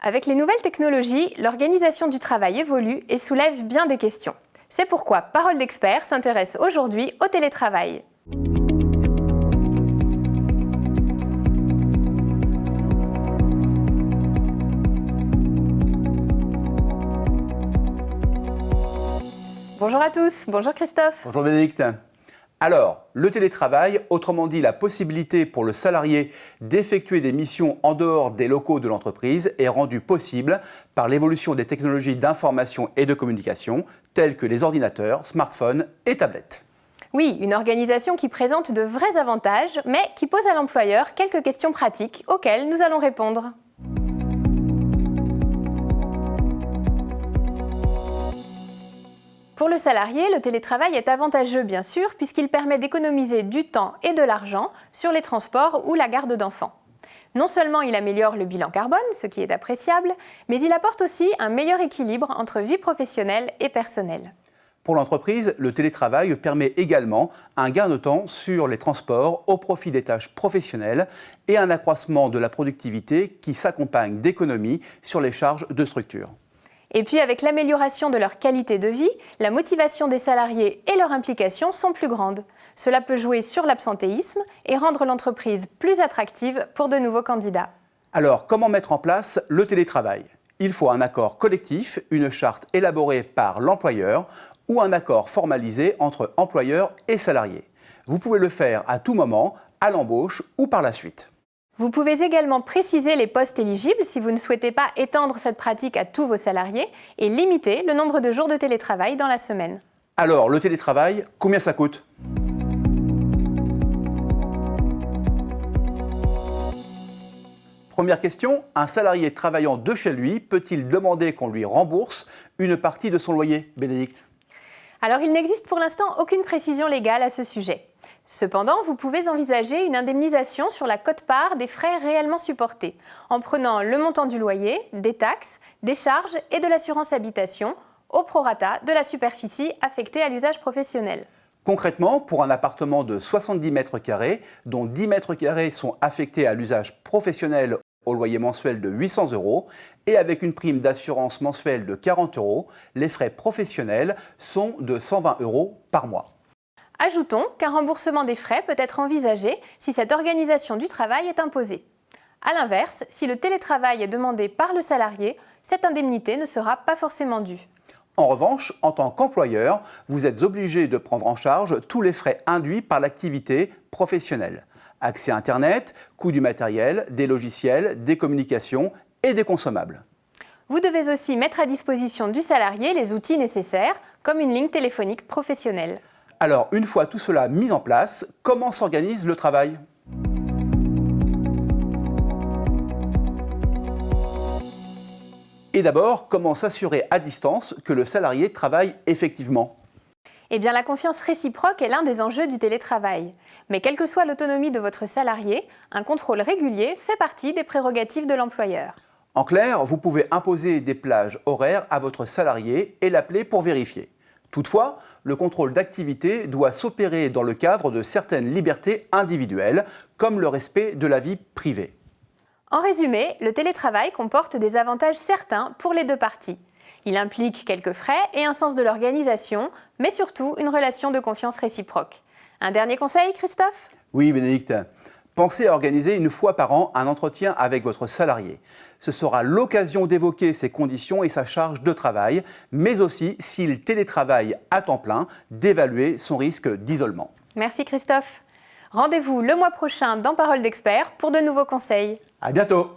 Avec les nouvelles technologies, l'organisation du travail évolue et soulève bien des questions. C'est pourquoi Parole d'expert s'intéresse aujourd'hui au télétravail. Bonjour à tous, bonjour Christophe. Bonjour Bénédicte. Alors, le télétravail, autrement dit la possibilité pour le salarié d'effectuer des missions en dehors des locaux de l'entreprise, est rendue possible par l'évolution des technologies d'information et de communication telles que les ordinateurs, smartphones et tablettes. Oui, une organisation qui présente de vrais avantages, mais qui pose à l'employeur quelques questions pratiques auxquelles nous allons répondre. Pour le salarié, le télétravail est avantageux bien sûr puisqu'il permet d'économiser du temps et de l'argent sur les transports ou la garde d'enfants. Non seulement il améliore le bilan carbone, ce qui est appréciable, mais il apporte aussi un meilleur équilibre entre vie professionnelle et personnelle. Pour l'entreprise, le télétravail permet également un gain de temps sur les transports au profit des tâches professionnelles et un accroissement de la productivité qui s'accompagne d'économies sur les charges de structure. Et puis avec l'amélioration de leur qualité de vie, la motivation des salariés et leur implication sont plus grandes. Cela peut jouer sur l'absentéisme et rendre l'entreprise plus attractive pour de nouveaux candidats. Alors, comment mettre en place le télétravail ? Il faut un accord collectif, une charte élaborée par l'employeur ou un accord formalisé entre employeur et salarié. Vous pouvez le faire à tout moment, à l'embauche ou par la suite. Vous pouvez également préciser les postes éligibles si vous ne souhaitez pas étendre cette pratique à tous vos salariés et limiter le nombre de jours de télétravail dans la semaine. Alors, le télétravail, combien ça coûte ? Première question, un salarié travaillant de chez lui peut-il demander qu'on lui rembourse une partie de son loyer, Bénédicte ? Alors, il n'existe pour l'instant aucune précision légale à ce sujet. Cependant, vous pouvez envisager une indemnisation sur la quote-part des frais réellement supportés, en prenant le montant du loyer, des taxes, des charges et de l'assurance habitation, au prorata de la superficie affectée à l'usage professionnel. Concrètement, pour un appartement de 70 mètres carrés, dont 10 mètres carrés sont affectés à l'usage professionnel au loyer mensuel de 800 € et avec une prime d'assurance mensuelle de 40 €, les frais professionnels sont de 120 € par mois. Ajoutons qu'un remboursement des frais peut être envisagé si cette organisation du travail est imposée. A l'inverse, si le télétravail est demandé par le salarié, cette indemnité ne sera pas forcément due. En revanche, en tant qu'employeur, vous êtes obligé de prendre en charge tous les frais induits par l'activité professionnelle. Accès à Internet, coût du matériel, des logiciels, des communications et des consommables. Vous devez aussi mettre à disposition du salarié les outils nécessaires, comme une ligne téléphonique professionnelle. Alors, une fois tout cela mis en place, comment s'organise le travail ? Et d'abord, comment s'assurer à distance que le salarié travaille effectivement ? Eh bien, la confiance réciproque est l'un des enjeux du télétravail. Mais quelle que soit l'autonomie de votre salarié, un contrôle régulier fait partie des prérogatives de l'employeur. En clair, vous pouvez imposer des plages horaires à votre salarié et l'appeler pour vérifier. Toutefois, le contrôle d'activité doit s'opérer dans le cadre de certaines libertés individuelles, comme le respect de la vie privée. En résumé, le télétravail comporte des avantages certains pour les deux parties. Il implique quelques frais et un sens de l'organisation, mais surtout une relation de confiance réciproque. Un dernier conseil, Christophe ? Oui, Bénédicte. Pensez à organiser une fois par an un entretien avec votre salarié. Ce sera l'occasion d'évoquer ses conditions et sa charge de travail, mais aussi, s'il télétravaille à temps plein, d'évaluer son risque d'isolement. Merci Christophe. Rendez-vous le mois prochain dans Parole d'expert pour de nouveaux conseils. À bientôt.